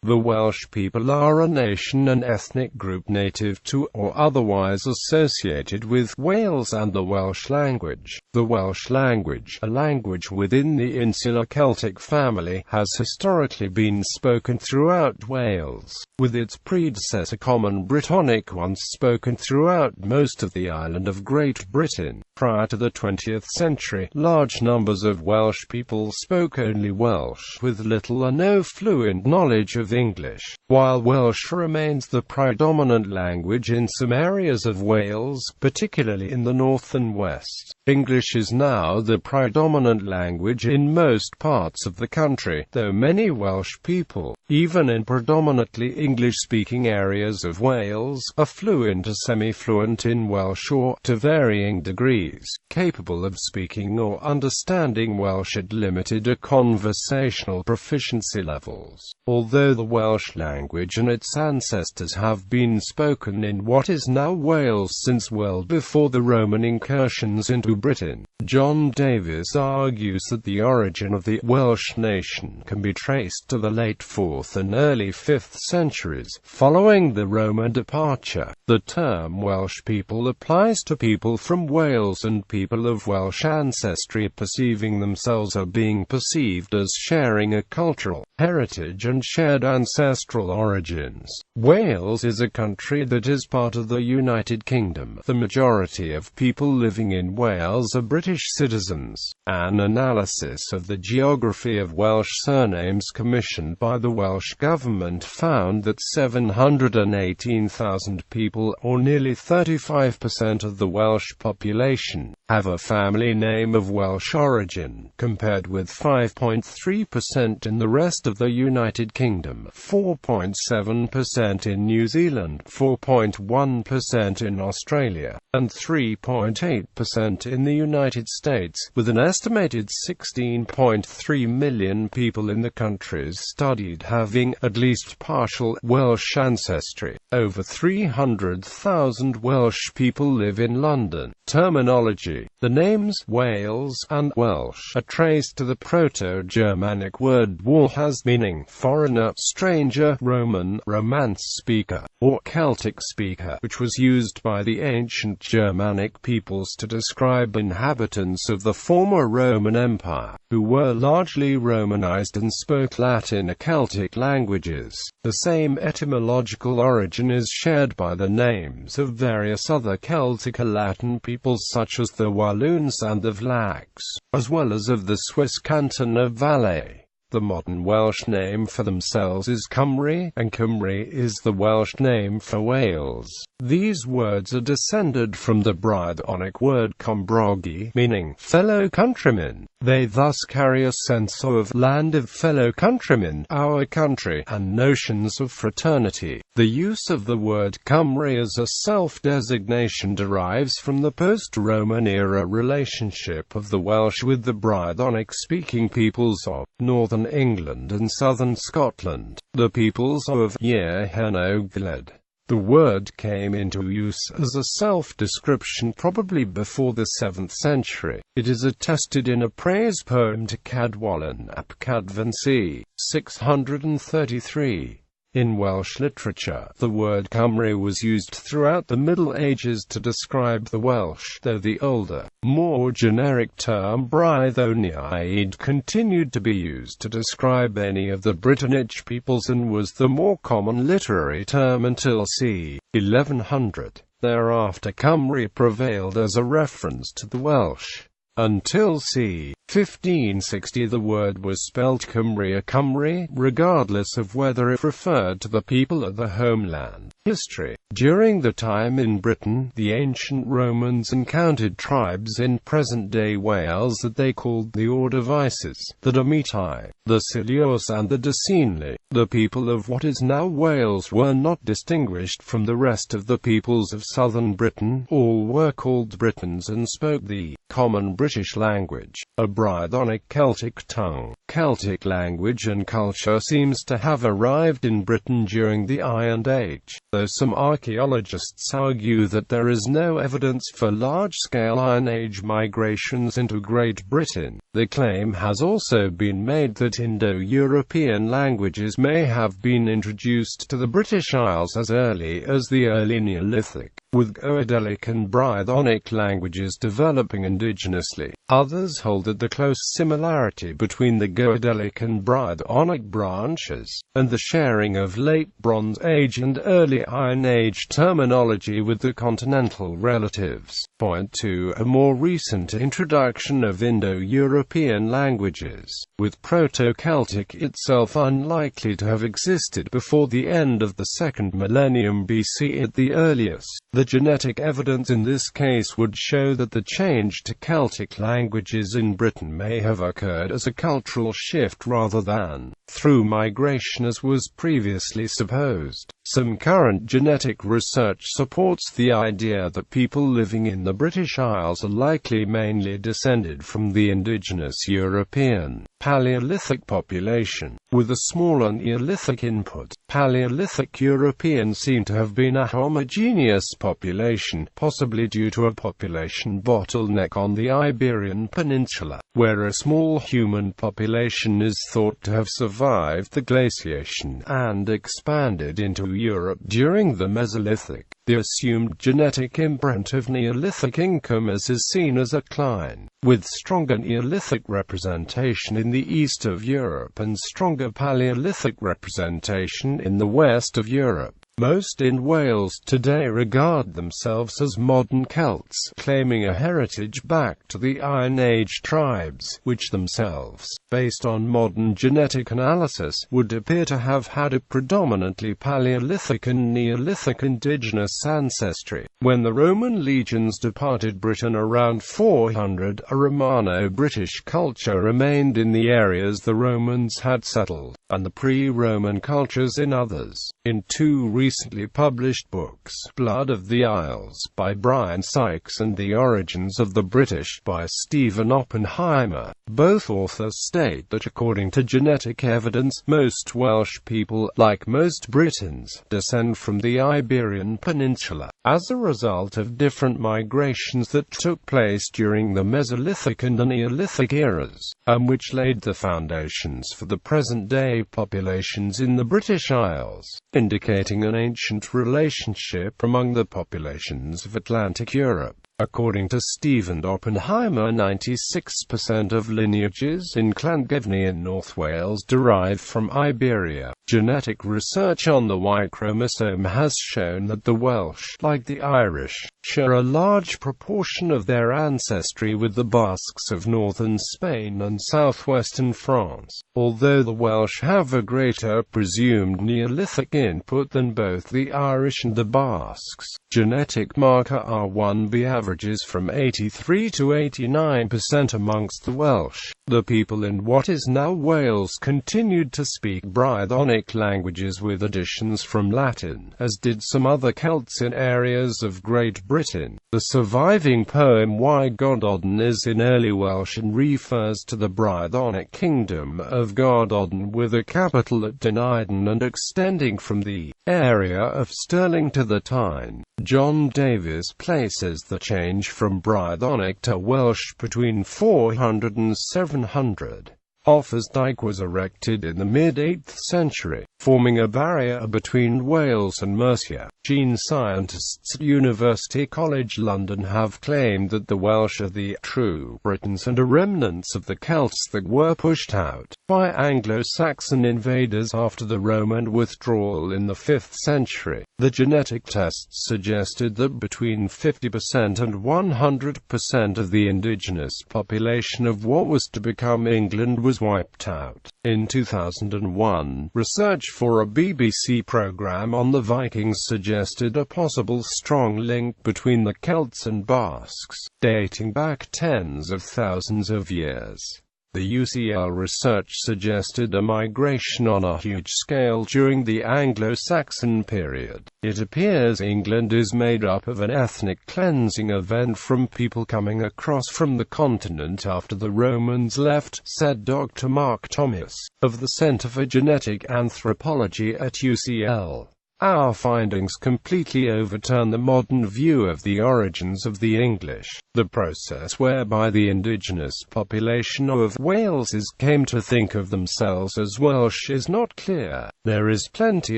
The Welsh people are a nation and ethnic group native to or otherwise associated with Wales and the Welsh language. The Welsh language, a language within the Insular Celtic family, has historically been spoken throughout Wales, with its predecessor Common Brittonic once spoken throughout most of the island of Great Britain. Prior to the 20th century, large numbers of Welsh people spoke only Welsh, with little or no fluent knowledge of English. While Welsh remains the predominant language in some areas of Wales, particularly in the north and west, English is now the predominant language in most parts of the country, though many Welsh people, even in predominantly English-speaking areas of Wales, are fluent or semi-fluent in Welsh or, to varying degrees, capable of speaking or understanding Welsh at limited or conversational proficiency levels. Although the Welsh language and its ancestors have been spoken in what is now Wales since well before the Roman incursions into Britain, John Davies argues that the origin of the Welsh nation can be traced to the late 4th and early 5th centuries, following the Roman departure. The term Welsh people applies to people from Wales and people of Welsh ancestry perceiving themselves or being perceived as sharing a cultural heritage and shared ancestral origins. Wales is a country that is part of the United Kingdom. The majority of people living in Wales are British citizens. An analysis of the geography of Welsh surnames commissioned by the Welsh government found that 718,000 people, or nearly 35% of the Welsh population, have a family name of Welsh origin, compared with 5.3% in the rest of the United Kingdom, 4.7% in New Zealand, 4.1% in Australia, and 3.8% in the United States, with an estimated 16.3 million people in the countries studied having at least partial Welsh ancestry. Over 300,000 Welsh people live in London. Terminology. The names Wales and Welsh are traced to the Proto-Germanic word Walhas, meaning foreigner, stranger, Roman, Romance speaker, or Celtic speaker, which was used by the ancient Germanic peoples to describe inhabitants of the former Roman Empire, who were largely Romanized and spoke Latin or Celtic languages. The same etymological origin is shared by the names of various other Celtic or Latin peoples such as the Walloons and the Vlachs, as well as of the Swiss canton of Valais. The modern Welsh name for themselves is Cymru, and Cymru is the Welsh name for Wales. These words are descended from the Brittonic word Combrogi, meaning fellow countrymen. They thus carry a sense of land of fellow countrymen, our country, and notions of fraternity. The use of the word Cymru as a self-designation derives from the post-Roman era relationship of the Welsh with the Brittonic-speaking peoples of northern England and southern Scotland, the peoples of Yr Hen Ogledd. The word came into use as a self-description probably before the 7th century. It is attested in a praise poem to Cadwallon ap Cadfan c. 633. In Welsh literature, the word Cymru was used throughout the Middle Ages to describe the Welsh, though the older, more generic term Brythoniaid continued to be used to describe any of the Brittonic peoples and was the more common literary term until c. 1100. Thereafter Cymru prevailed as a reference to the Welsh. Until c. 1560 the word was spelled Cymru or Cymru, regardless of whether it referred to the people or the homeland. History. During the time in Britain, the ancient Romans encountered tribes in present-day Wales that they called the Ordovices, the Domitai, the Cilios and the Decenli. The people of what is now Wales were not distinguished from the rest of the peoples of southern Britain. All were called Britons and spoke the common British language, a Brittonic Celtic tongue. Celtic language and culture seems to have arrived in Britain during the Iron Age. Though some archaeologists argue that there is no evidence for large-scale Iron Age migrations into Great Britain, the claim has also been made that Indo-European languages may have been introduced to the British Isles as early as the early Neolithic, with Goidelic and Brythonic languages developing indigenously. Others hold that the close similarity between the Goidelic and Brythonic branches, and the sharing of late Bronze Age and early Iron Age terminology with the continental relatives, point to a more recent introduction of Indo-European languages, with Proto-Celtic itself unlikely to have existed before the end of the 2nd millennium BC at the earliest. The genetic evidence in this case would show that the change to Celtic languages in Britain may have occurred as a cultural shift rather than through migration as was previously supposed. Some current genetic research supports the idea that people living in the British Isles are likely mainly descended from the indigenous European Paleolithic population, with a smaller Neolithic input. Paleolithic Europeans seem to have been a homogeneous population, possibly due to a population bottleneck on the Iberian Peninsula, where a small human population is thought to have survived the glaciation and expanded into Europe during the Mesolithic. The assumed genetic imprint of Neolithic incomers is seen as a decline, with stronger Neolithic representation in the east of Europe and stronger Paleolithic representation in the west of Europe. Most in Wales today regard themselves as modern Celts, claiming a heritage back to the Iron Age tribes, which themselves, based on modern genetic analysis, would appear to have had a predominantly Paleolithic and Neolithic indigenous ancestry. When the Roman legions departed Britain around 400, a Romano-British culture remained in the areas the Romans had settled, and the pre-Roman cultures in others. In two recently published books, Blood of the Isles by Brian Sykes and The Origins of the British by Stephen Oppenheimer, both authors state that according to genetic evidence, most Welsh people, like most Britons, descend from the Iberian Peninsula, as a result of different migrations that took place during the Mesolithic and the Neolithic eras, and which laid the foundations for the present-day populations in the British Isles, indicating an ancient relationship among the populations of Atlantic Europe. According to Stephen Oppenheimer, 96% of lineages in Llangefni in North Wales derive from Iberia. Genetic research on the Y chromosome has shown that the Welsh, like the Irish, share a large proportion of their ancestry with the Basques of northern Spain and southwestern France, although the Welsh have a greater presumed Neolithic input than both the Irish and the Basques. Genetic marker R1b averages from 83 to 89% amongst the Welsh. The people in what is now Wales continued to speak Brythonic languages with additions from Latin, as did some other Celts in areas of Great Britain. The surviving poem Y Gododin is in early Welsh and refers to the Brythonic kingdom of Gododin with a capital at Dynedon and extending from the area of Stirling to the Tyne. John Davies places the change from Brythonic to Welsh between 400 and 700. Offa's Dyke was erected in the mid-8th century, forming a barrier between Wales and Mercia. Gene scientists at University College London have claimed that the Welsh are the true Britons and are remnants of the Celts that were pushed out by Anglo-Saxon invaders after the Roman withdrawal in the 5th century. The genetic tests suggested that between 50% and 100% of the indigenous population of what was to become England was wiped out. In 2001, research for a BBC programme on the Vikings suggested a possible strong link between the Celts and Basques, dating back tens of thousands of years. The UCL research suggested a migration on a huge scale during the Anglo-Saxon period. It appears England is made up of an ethnic cleansing event from people coming across from the continent after the Romans left, said Dr. Mark Thomas, of the Centre for Genetic Anthropology at UCL. Our findings completely overturn the modern view of the origins of the English. The process whereby the indigenous population of Walesers came to think of themselves as Welsh is not clear. There is plenty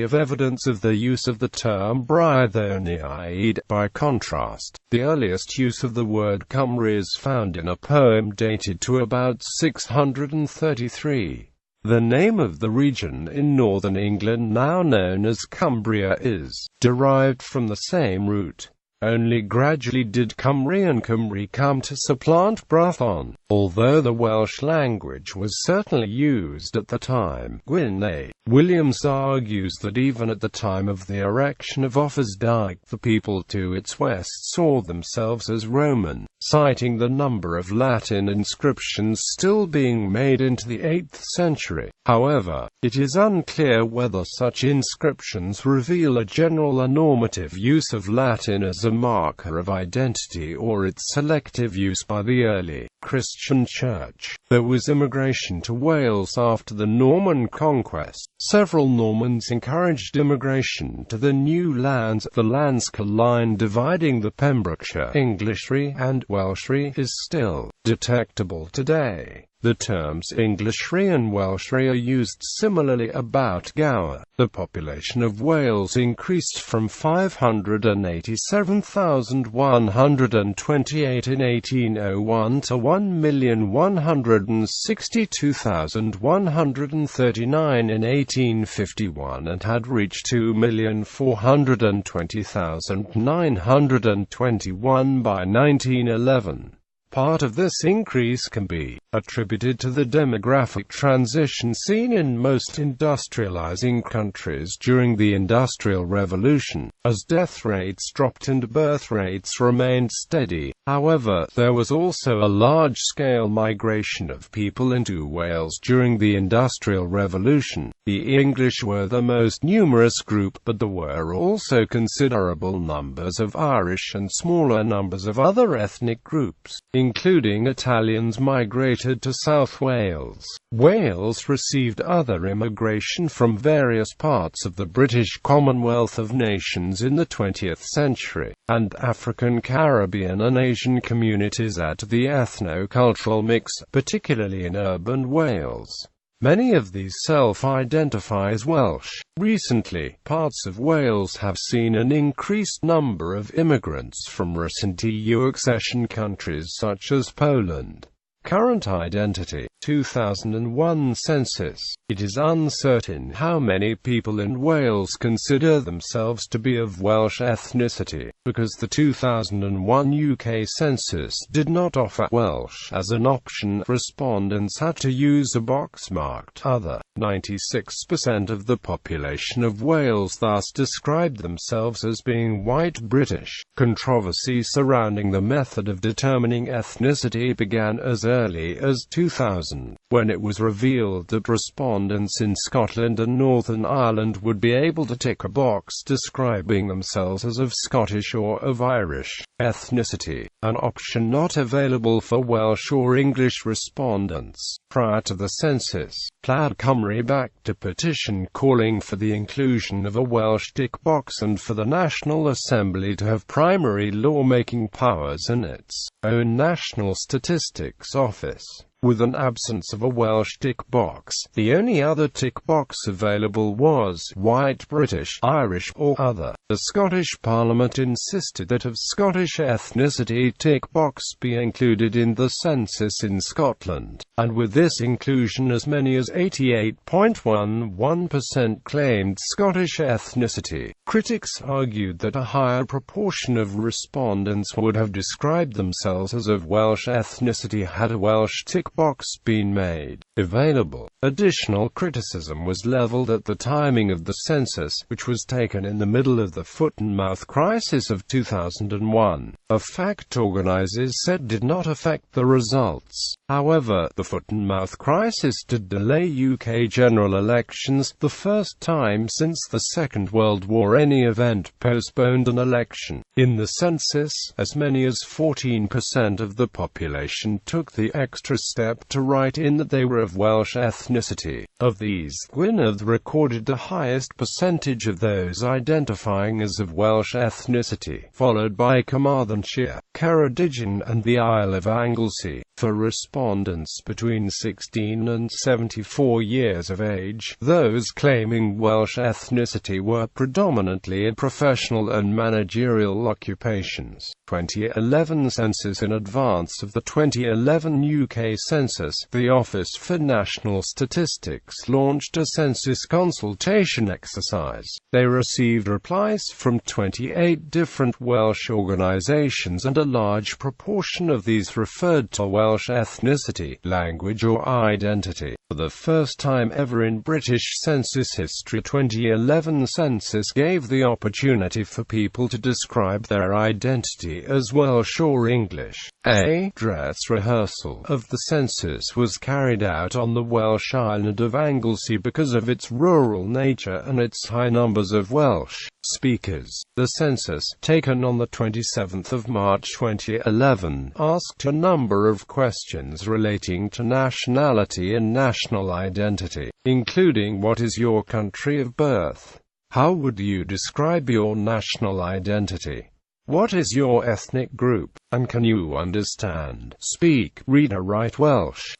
of evidence of the use of the term Brythoniaid. By contrast, the earliest use of the word Cymru is found in a poem dated to about 633. The name of the region in northern England now known as Cumbria is derived from the same root. Only gradually did Cymru and Cymru come to supplant Brython, although the Welsh language was certainly used at the time. Gwynne Williams argues that even at the time of the erection of Offa's Dyke, the people to its west saw themselves as Roman, citing the number of Latin inscriptions still being made into the 8th century. However, it is unclear whether such inscriptions reveal a general or normative use of Latin as a marker of identity or its selective use by the early Christian Church. There was immigration to Wales after the Norman conquest. Several Normans encouraged immigration to the new lands. The Lancashire line dividing the Pembrokeshire Englishry and Welshry is still detectable today. The terms Englishry and Welshry are used similarly about Gower. The population of Wales increased from 587,128 in 1801 to 1,162,139 in 1851 and had reached 2,420,921 by 1911. Part of this increase can be attributed to the demographic transition seen in most industrializing countries during the Industrial Revolution, as death rates dropped and birth rates remained steady. However, there was also a large-scale migration of people into Wales during the Industrial Revolution. The English were the most numerous group, but there were also considerable numbers of Irish and smaller numbers of other ethnic groups, including Italians migrated to South Wales. Wales received other immigration from various parts of the British Commonwealth of Nations in the 20th century, and African, Caribbean and Asian communities add to the ethno-cultural mix, particularly in urban Wales. Many of these self-identify as Welsh. Recently, parts of Wales have seen an increased number of immigrants from recent EU accession countries such as Poland. Current identity. 2001 Census. It is uncertain how many people in Wales consider themselves to be of Welsh ethnicity, because the 2001 UK Census did not offer Welsh as an option. Respondents had to use a box marked Other. 96% of the population of Wales thus described themselves as being white British. Controversy surrounding the method of determining ethnicity began as early as 2000. When it was revealed that respondents in Scotland and Northern Ireland would be able to tick a box describing themselves as of Scottish or of Irish ethnicity, an option not available for Welsh or English respondents. Prior to the census, Plaid Cymru backed a petition calling for the inclusion of a Welsh tick box and for the National Assembly to have primary lawmaking powers in its own National Statistics Office. With an absence of a Welsh tick box, the only other tick box available was white British, Irish, or other. The Scottish Parliament insisted that of Scottish ethnicity tick box be included in the census in Scotland, and with this inclusion as many as 88.11% claimed Scottish ethnicity. Critics argued that a higher proportion of respondents would have described themselves as of Welsh ethnicity had a Welsh tick box been made available. Additional criticism was leveled at the timing of the census, which was taken in the middle of the foot-and-mouth crisis of 2001, a fact organizers said did not affect the results. However, the foot-and-mouth crisis did delay UK general elections, the first time since the Second World War any event postponed an election. In the census, as many as 14% of the population took the extra step to write in that they were of of Welsh ethnicity. Of these, Gwynedd recorded the highest percentage of those identifying as of Welsh ethnicity, followed by Carmarthenshire, Ceredigion and the Isle of Anglesey. For respondents between 16 and 74 years of age, those claiming Welsh ethnicity were predominantly in professional and managerial occupations. 2011 census. In advance of the 2011 UK census, the Office for National Statistics launched a census consultation exercise. They received replies from 28 different Welsh organisations, and a large proportion of these referred to Welsh ethnicity, language or identity. For the first time ever in British census history, 2011 census gave the opportunity for people to describe their identity as Welsh or English. A dress rehearsal of the census was carried out on the Welsh island of Anglesey because of its rural nature and its high numbers of Welsh speakers. The census, taken on the 27th of March 2011, asked a number of questions relating to nationality and national identity, including what is your country of birth? How would you describe your national identity? What is your ethnic group? And can you understand, speak, read or write Welsh?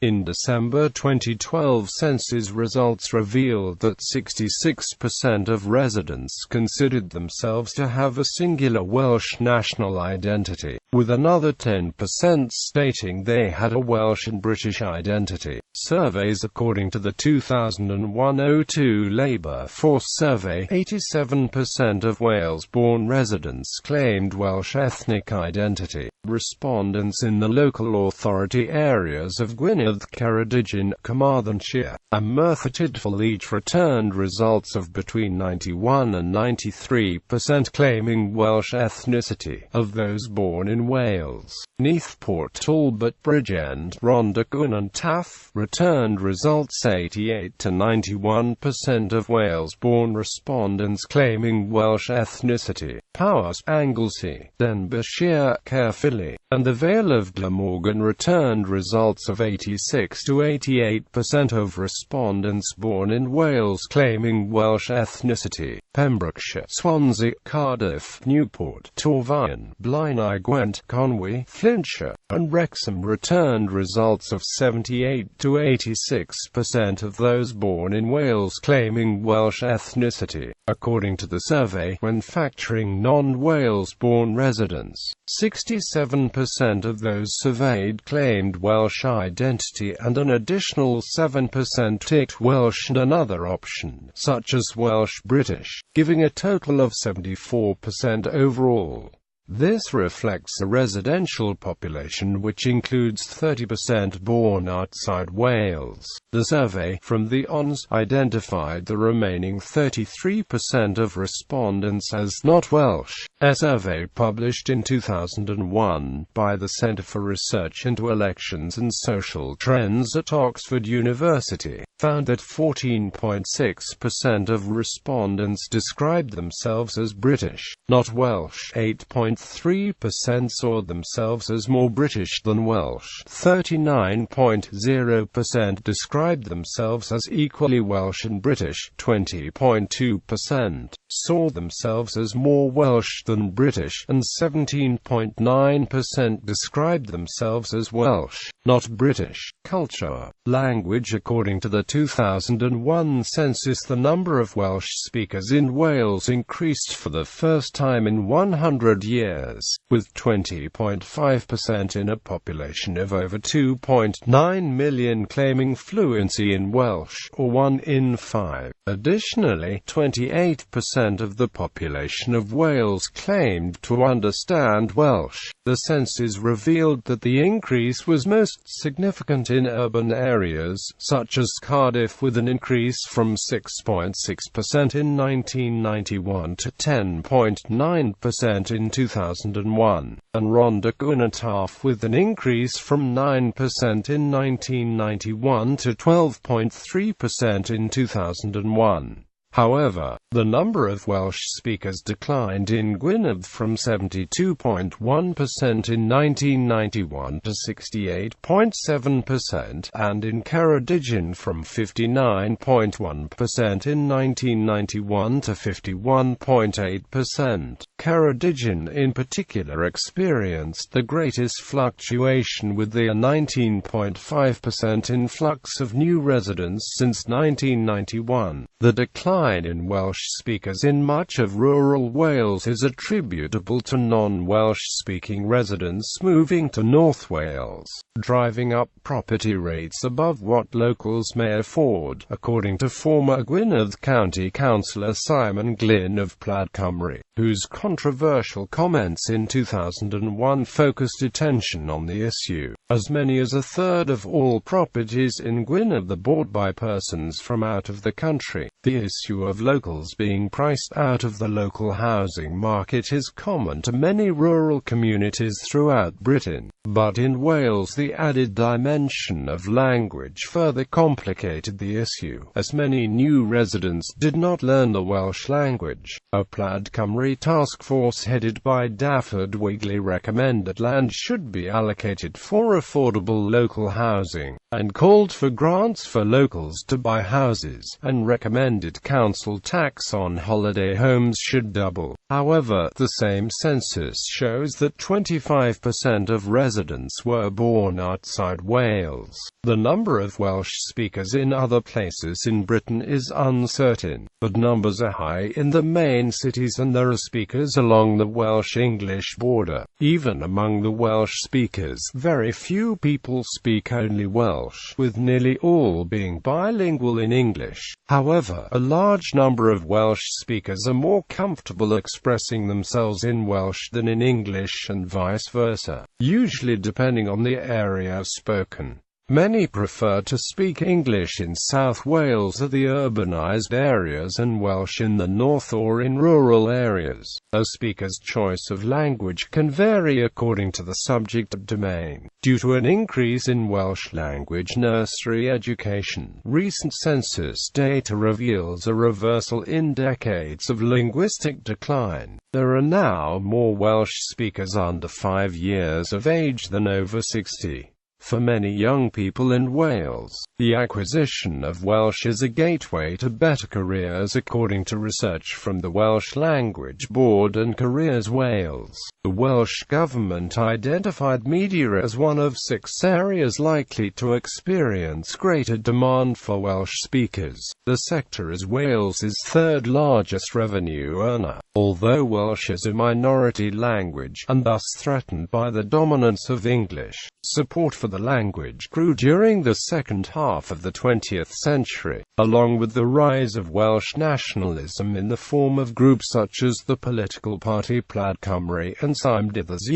In December 2012 census results revealed that 66% of residents considered themselves to have a singular Welsh national identity, with another 10% stating they had a Welsh and British identity. Surveys. According to the 2001-02 Labour Force Survey, 87% of Wales-born residents claimed Welsh ethnic identity. Respondents in the local authority areas of Gwynedd, Ceredigion, Carmarthenshire, and Merthyr Tydfil each returned results of between 91 and 93% claiming Welsh ethnicity. Of those born in Wales, Neathport, Talbot, Bridgend, Rhondda and Taff returned results 88 to 91% of Wales-born respondents claiming Welsh ethnicity. Powys, Anglesey, Denbighshire, Caerphilly, and the Vale of Glamorgan returned results of 86 to 88% of respondents born in Wales claiming Welsh ethnicity. Pembrokeshire, Swansea, Cardiff, Newport, Torfaen, Blaenau Gwent, Conwy, Flintshire, and Wrexham returned results of 78 to 86% of those born in Wales claiming Welsh ethnicity. According to the survey, when factoring non-Wales-born residents, 67% of those surveyed claimed Welsh identity and an additional 7% ticked Welsh and another option, such as Welsh British, giving a total of 74% overall. This reflects a residential population which includes 30% born outside Wales. The survey from the ONS identified the remaining 33% of respondents as not Welsh. A survey published in 2001 by the Centre for Research into Elections and Social Trends at Oxford University found that 14.6% of respondents described themselves as British, not Welsh. 8.3% saw themselves as more British than Welsh. 39.0% described themselves as equally Welsh and British. 20.2% saw themselves as more Welsh than British, and 17.9% described themselves as Welsh, not British. Culture. Language. According to the 2001 census, the number of Welsh speakers in Wales increased for the first time in 100 years, with 20.5% in a population of over 2.9 million claiming fluency in Welsh, or 1 in 5. Additionally, 28% of the population of Wales claimed to understand Welsh. The census revealed that the increase was most significant in urban areas, such as Cardiff, with an increase from 6.6% in 1991 to 10.9% in 2001, and Rhondda and Taff with an increase from 9% in 1991 to 12.3% in 2001. However, the number of Welsh speakers declined in Gwynedd from 72.1% in 1991 to 68.7%, and in Ceredigion from 59.1% in 1991 to 51.8%. Ceredigion in particular experienced the greatest fluctuation, with the 19.5% influx of new residents since 1991. The decline in Welsh speakers in much of rural Wales is attributable to non-Welsh speaking residents moving to North Wales, driving up property rates above what locals may afford, according to former Gwynedd County Councillor Simon Glyn of Plaid Cymru, whose controversial comments in 2001 focused attention on the issue. As many as a third of all properties in Gwynedd are bought by persons from out of the country. The issue of locals being priced out of the local housing market is common to many rural communities throughout Britain, but in Wales the added dimension of language further complicated the issue, as many new residents did not learn the Welsh language. A Plaid Cymru task force headed by Daffod Wigley recommended land should be allocated for affordable local housing, and called for grants for locals to buy houses, and recommended council tax on holiday homes should double. However, the same census shows that 25% of residents were born outside Wales. The number of Welsh speakers in other places in Britain is uncertain, but numbers are high in the main cities, and there are speakers along the Welsh-English border. Even among the Welsh speakers, very few people speak only Welsh, with nearly all being bilingual in English. However, a large number of Welsh speakers are more comfortable expressing themselves in Welsh than in English, and vice versa, usually depending on the area spoken. Many prefer to speak English in South Wales or the urbanised areas, and Welsh in the north or in rural areas. A speaker's choice of language can vary according to the subject domain. Due to an increase in Welsh language nursery education, recent census data reveals a reversal in decades of linguistic decline. There are now more Welsh speakers under 5 years of age than over 60. For many young people in Wales, the acquisition of Welsh is a gateway to better careers, according to research from the Welsh Language Board and Careers Wales. The Welsh Government identified media as one of 6 areas likely to experience greater demand for Welsh speakers. The sector is Wales's third largest revenue earner. Although Welsh is a minority language, and thus threatened by the dominance of English, support for the language grew during the second half of the 20th century, along with the rise of Welsh nationalism in the form of groups such as the political party Plaid Cymru and Cymdeithas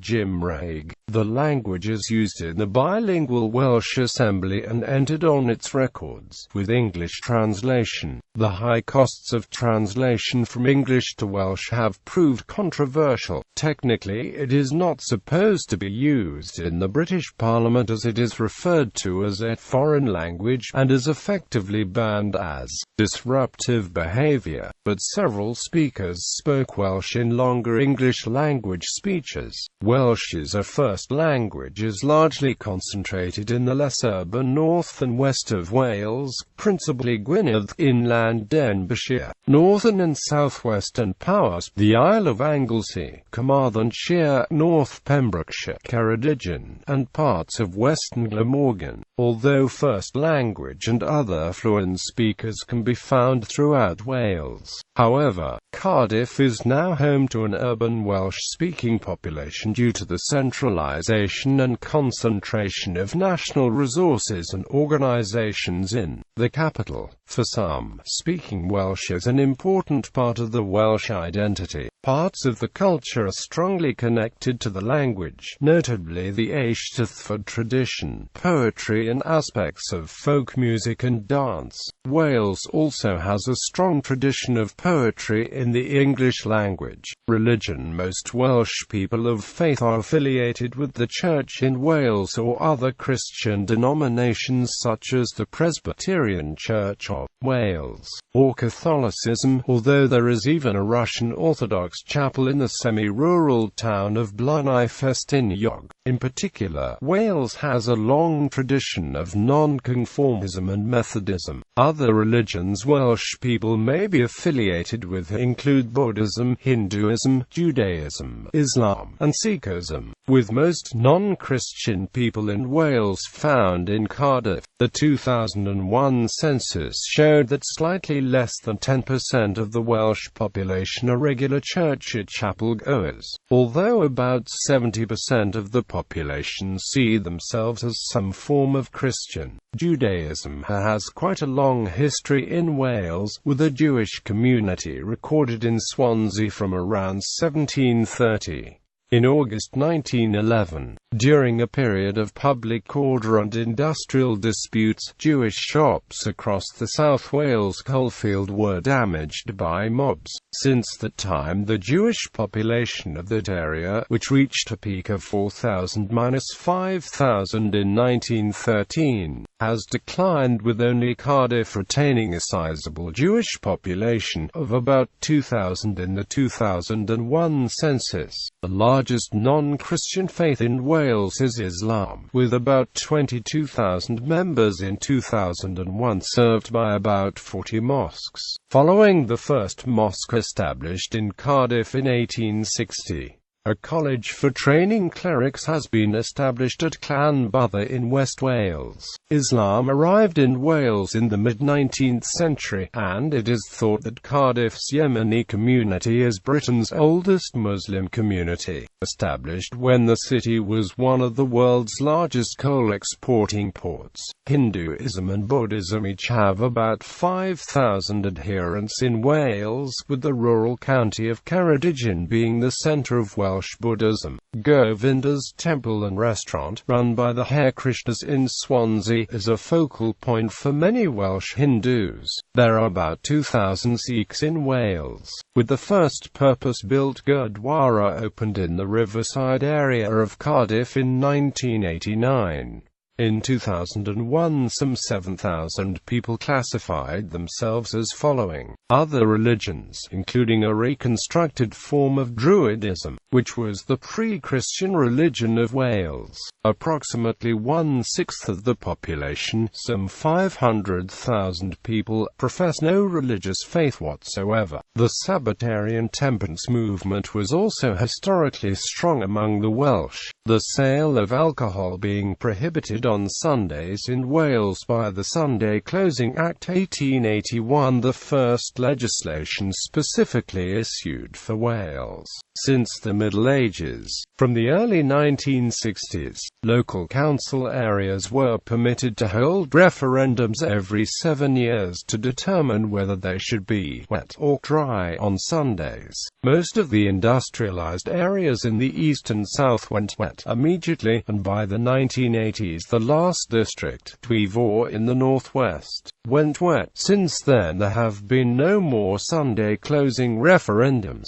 Gymraeg. The language is used in the bilingual Welsh Assembly and entered on its records, with English translation. The high costs of translation from English to Welsh have proved controversial. Technically, it is not supposed to be used in the British Parliament, as it is referred to as a foreign language, and is effectively banned as disruptive behaviour, but several speakers spoke Welsh in longer English language speeches. Welsh's first language is largely concentrated in the less urban north and west of Wales, principally Gwynedd, inland Denbighshire, northern and southwestern Powys, the Isle of Anglesey, Carmarthenshire, North Pembrokeshire, Ceredigion, and parts of western Glamorgan. Although first language and other fluent speakers can be found throughout Wales, however, Cardiff is now home to an urban Welsh-speaking population due to the centralisation and concentration of national resources and organisations in the capital. For some, speaking Welsh is an important part of the Welsh identity. Parts of the culture are strongly connected to the language, notably the Eisteddfod tradition, poetry and aspects of folk music and dance. Wales also has a strong tradition of poetry in the English language. Religion. Most Welsh people of faith are affiliated with the Church in Wales or other Christian denominations such as the Presbyterian Church of Wales, or Catholicism, although there is even a Russian Orthodox chapel in the semi-rural town of Blaenau-Festiniog. In particular, Wales has a long tradition of non-conformism and Methodism. Other religions Welsh people may be affiliated with include Buddhism, Hinduism, Judaism, Islam, and Sikhism, with most non-Christian people in Wales found in Cardiff. The 2001 census showed that slightly less than 10% of the Welsh population are regular church or chapel goers, although about 70% of the population see themselves as some form of Christian. Judaism has quite a long history in Wales, with a Jewish community recorded in Swansea from around 1730. In August 1911, during a period of public order and industrial disputes, Jewish shops across the South Wales coalfield were damaged by mobs. Since that time, the Jewish population of that area, which reached a peak of 4,000–5,000 in 1913, has declined, with only Cardiff retaining a sizable Jewish population of about 2,000 in the 2001 census. The largest non-Christian faith in Wales is Islam, with about 22,000 members in 2001, served by about 40 mosques, following the first mosque established in Cardiff in 1860. A college for training clerics has been established at Llanbadder in West Wales. Islam arrived in Wales in the mid-19th century, and it is thought that Cardiff's Yemeni community is Britain's oldest Muslim community, established when the city was one of the world's largest coal-exporting ports. Hinduism and Buddhism each have about 5,000 adherents in Wales, with the rural county of Ceredigion being the centre of Welsh Buddhism. Govinda's temple and restaurant, run by the Hare Krishnas in Swansea, is a focal point for many Welsh Hindus. There are about 2,000 Sikhs in Wales, with the first purpose-built Gurdwara opened in the riverside area of Cardiff in 1989. In 2001, some 7,000 people classified themselves as following other religions, including a reconstructed form of Druidism, which was the pre-Christian religion of Wales. Approximately 1/6 of the population, some 500,000 people, profess no religious faith whatsoever. The Sabbatarian temperance movement was also historically strong among the Welsh, the sale of alcohol being prohibited on Sundays in Wales by the Sunday Closing Act 1881, the first legislation specifically issued for Wales since the Middle Ages. From the early 1960s, local council areas were permitted to hold referendums every 7 years to determine whether they should be wet or dry on Sundays. Most of the industrialized areas in the east and south went wet immediately, and by the 1980s the last district, Tweevor in the northwest, went wet. Since then there have been no more Sunday closing referendums.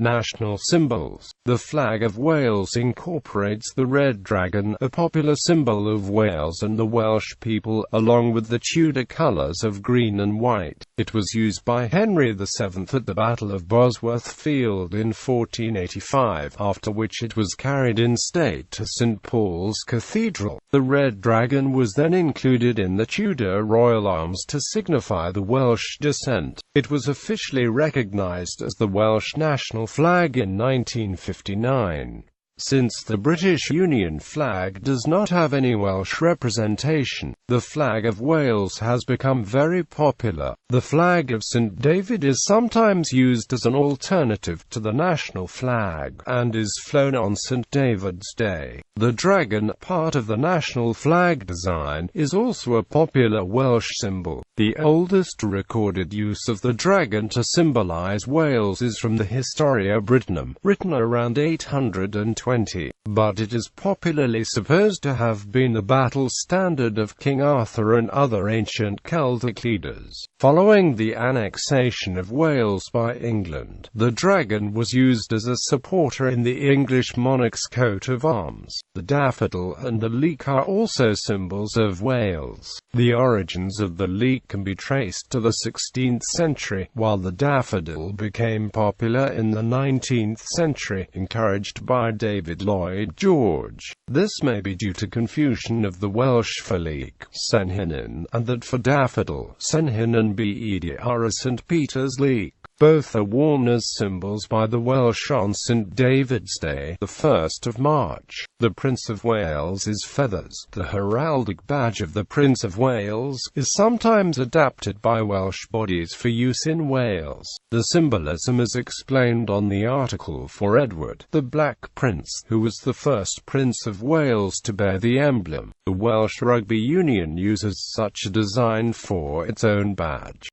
National symbols. The flag of Wales incorporates the red dragon, a popular symbol of Wales and the Welsh people, along with the Tudor colours of green and white. It was used by Henry VII at the Battle of Bosworth Field in 1485, after which it was carried in state to St Paul's Cathedral. The red dragon was then included in the Tudor royal arms to signify the Welsh descent. It was officially recognised as the Welsh national flag in 1959. Since the British Union flag does not have any Welsh representation, the flag of Wales has become very popular. The flag of St. David is sometimes used as an alternative to the national flag, and is flown on St. David's Day. The dragon, part of the national flag design, is also a popular Welsh symbol. The oldest recorded use of the dragon to symbolize Wales is from the Historia Brittonum, written around 820, but it is popularly supposed to have been the battle standard of King Arthur and other ancient Celtic leaders. Following the annexation of Wales by England, the dragon was used as a supporter in the English monarch's coat of arms. The daffodil and the leek are also symbols of Wales. The origins of the leek can be traced to the 16th century, while the daffodil became popular in the 19th century, encouraged by David Lloyd George. This may be due to confusion of the Welsh for leek, Senhinen, and that for daffodil, Senhinen Bed, St. Peter's leek. Both are worn as symbols by the Welsh on St. David's Day, the 1st of March. The Prince of Wales's feathers, the heraldic badge of the Prince of Wales, is sometimes adapted by Welsh bodies for use in Wales. The symbolism is explained on the article for Edward, the Black Prince, who was the first Prince of Wales to bear the emblem. The Welsh Rugby Union uses such a design for its own badge.